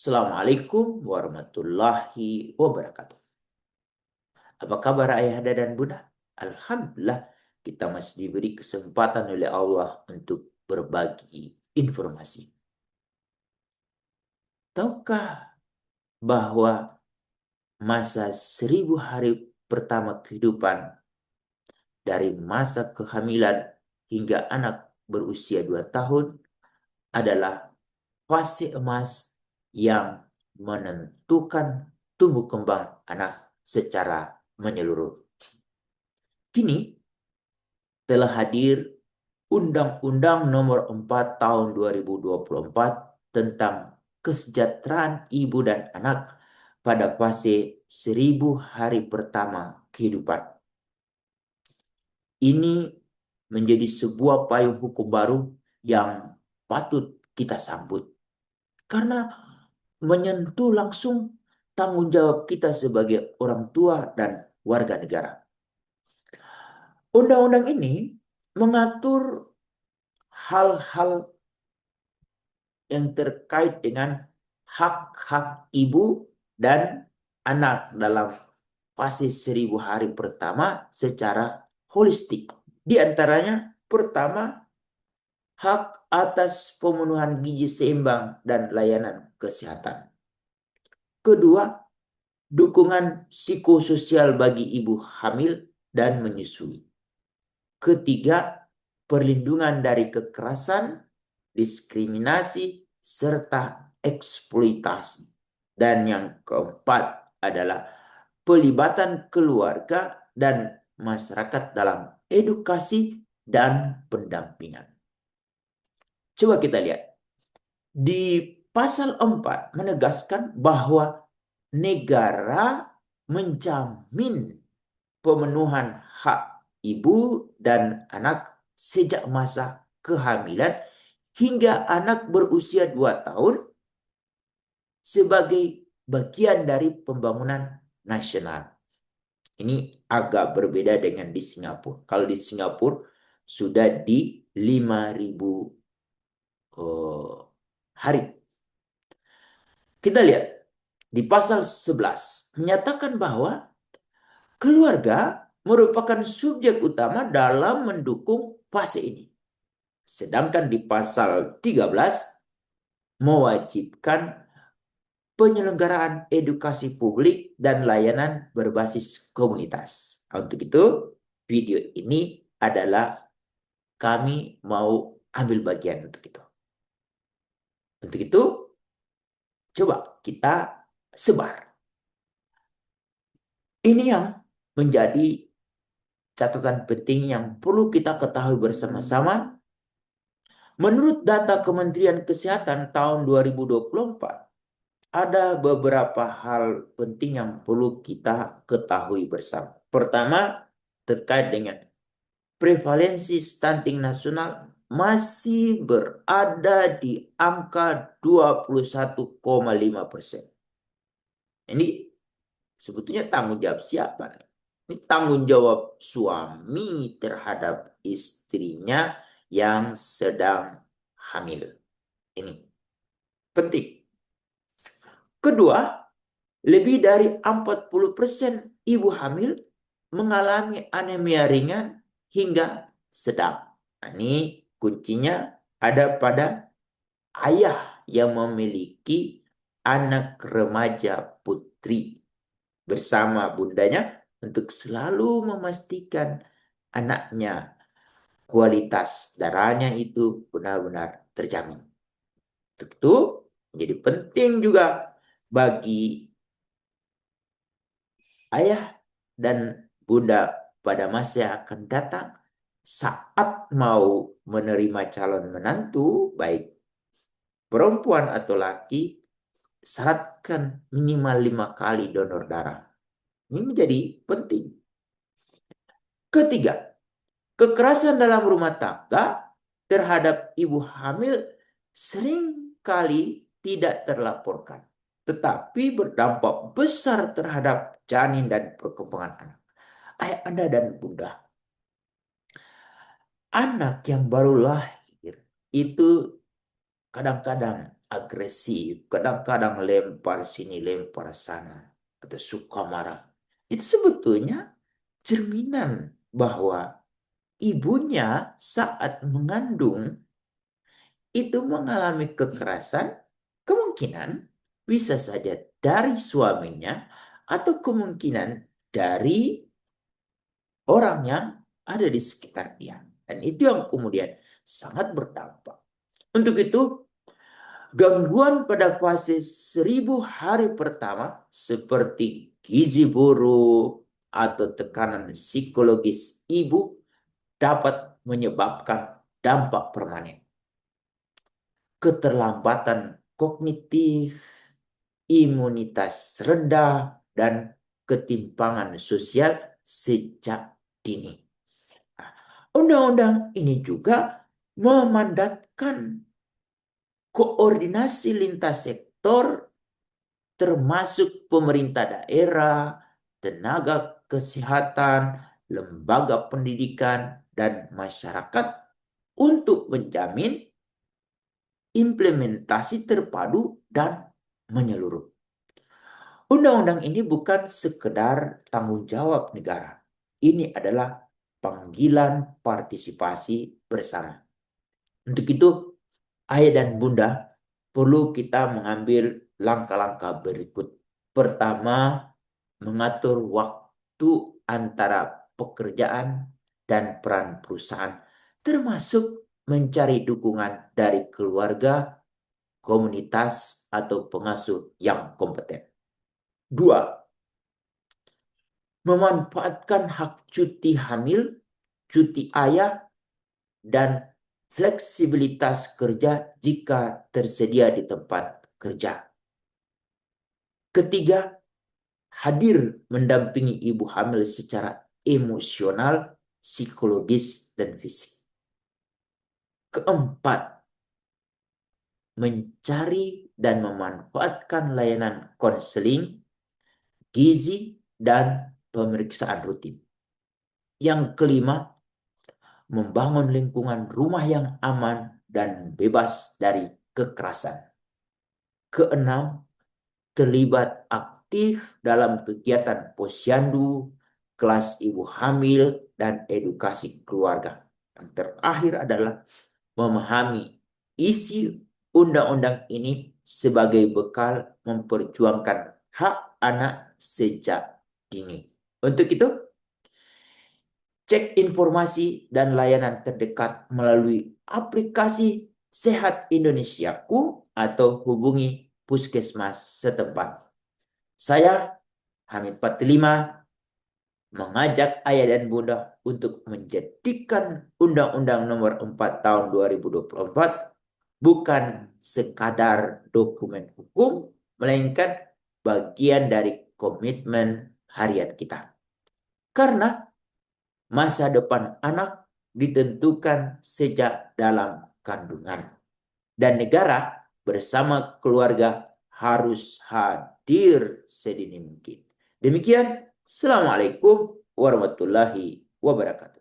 Assalamualaikum warahmatullahi wabarakatuh. Apa kabar ayahanda dan bunda? Alhamdulillah kita masih diberi kesempatan oleh Allah untuk berbagi informasi. Tahukah bahwa masa 1000 hari pertama kehidupan dari masa kehamilan hingga anak berusia 2 tahun adalah fase emas yang menentukan tumbuh kembang anak secara menyeluruh. Kini telah hadir Undang-Undang Nomor 4 Tahun 2024 tentang kesejahteraan ibu dan anak pada fase 1000 hari pertama kehidupan. Ini menjadi sebuah payung hukum baru yang patut kita sambut. Karena menyentuh langsung tanggung jawab kita sebagai orang tua dan warga negara. Undang-undang ini mengatur hal-hal yang terkait dengan hak-hak ibu dan anak dalam fase 1000 hari pertama secara holistik. Di antaranya, pertama, hak atas pemenuhan gizi seimbang dan layanan kesehatan. Kedua, dukungan psikososial bagi ibu hamil dan menyusui. Ketiga, perlindungan dari kekerasan, diskriminasi, serta eksploitasi. Dan yang keempat adalah pelibatan keluarga dan masyarakat dalam edukasi dan pendampingan. Coba kita lihat. Di pasal 4 menegaskan bahwa negara menjamin pemenuhan hak ibu dan anak sejak masa kehamilan hingga anak berusia 2 tahun sebagai bagian dari pembangunan nasional. Ini agak berbeda dengan di Singapura. Kalau di Singapura sudah di 5.000 hari. Kita lihat di pasal 11 menyatakan bahwa keluarga merupakan subjek utama dalam mendukung fase ini. Sedangkan di pasal 13 mewajibkan penyelenggaraan edukasi publik dan layanan berbasis komunitas. Untuk itu, video ini adalah kami mau ambil bagian untuk itu. Untuk itu, coba kita sebar. Ini yang menjadi catatan penting yang perlu kita ketahui bersama-sama. Menurut data Kementerian Kesehatan tahun 2024, ada beberapa hal penting yang perlu kita ketahui bersama. Pertama, terkait dengan prevalensi stunting nasional masih berada di angka 21,5%. Ini sebetulnya tanggung jawab siapa? Ini tanggung jawab suami terhadap istrinya yang sedang hamil. Ini penting. Kedua, lebih dari 40% ibu hamil mengalami anemia ringan hingga sedang. Nah, ini kuncinya ada pada ayah yang memiliki anak remaja putri bersama bundanya untuk selalu memastikan anaknya kualitas darahnya itu benar-benar terjamin. Tentu menjadi penting juga bagi ayah dan bunda pada masa yang akan datang saat mau menerima calon menantu, baik perempuan atau laki, syaratkan minimal 5 kali donor darah. Ini menjadi penting. Ketiga, kekerasan dalam rumah tangga terhadap ibu hamil sering kali tidak terlaporkan, tetapi berdampak besar terhadap janin dan perkembangan anak. Ayah Anda dan Bunda, anak yang baru lahir itu kadang-kadang agresif, kadang-kadang lempar sini, lempar sana, atau suka marah. Itu sebetulnya cerminan bahwa ibunya saat mengandung itu mengalami kekerasan, kemungkinan bisa saja dari suaminya atau kemungkinan dari orang yang ada di sekitar dia. Dan itu yang kemudian sangat berdampak. Untuk itu, gangguan pada fase 1000 hari pertama seperti gizi buruk atau tekanan psikologis ibu dapat menyebabkan dampak permanen. Keterlambatan kognitif, imunitas rendah, dan ketimpangan sosial sejak dini. Undang-undang ini juga memandatkan koordinasi lintas sektor termasuk pemerintah daerah, tenaga kesehatan, lembaga pendidikan, dan masyarakat untuk menjamin implementasi terpadu dan menyeluruh. Undang-undang ini bukan sekedar tanggung jawab negara. Ini adalah panggilan partisipasi bersama. Untuk itu, ayah dan bunda perlu kita mengambil langkah-langkah berikut. Pertama, mengatur waktu antara pekerjaan dan peran perusahaan, termasuk mencari dukungan dari keluarga, komunitas, atau pengasuh yang kompeten. Dua, memanfaatkan hak cuti hamil, cuti ayah, dan fleksibilitas kerja jika tersedia di tempat kerja. Ketiga, hadir mendampingi ibu hamil secara emosional, psikologis, dan fisik. Keempat, mencari dan memanfaatkan layanan konseling, gizi, dan pemeriksaan rutin. Yang kelima, membangun lingkungan rumah yang aman dan bebas dari kekerasan. Keenam, terlibat aktif dalam kegiatan posyandu, kelas ibu hamil, dan edukasi keluarga. Yang terakhir adalah memahami isi undang-undang ini sebagai bekal memperjuangkan hak anak sejak dini. Untuk itu, cek informasi dan layanan terdekat melalui aplikasi Sehat Indonesiaku atau hubungi puskesmas setempat. Saya, Hamid 45, mengajak ayah dan bunda untuk menjadikan Undang-Undang Nomor 4 Tahun 2024 bukan sekadar dokumen hukum, melainkan bagian dari komitmen harian kita. Karena masa depan anak ditentukan sejak dalam kandungan. Dan negara bersama keluarga harus hadir sedini mungkin. Demikian, Assalamualaikum warahmatullahi wabarakatuh.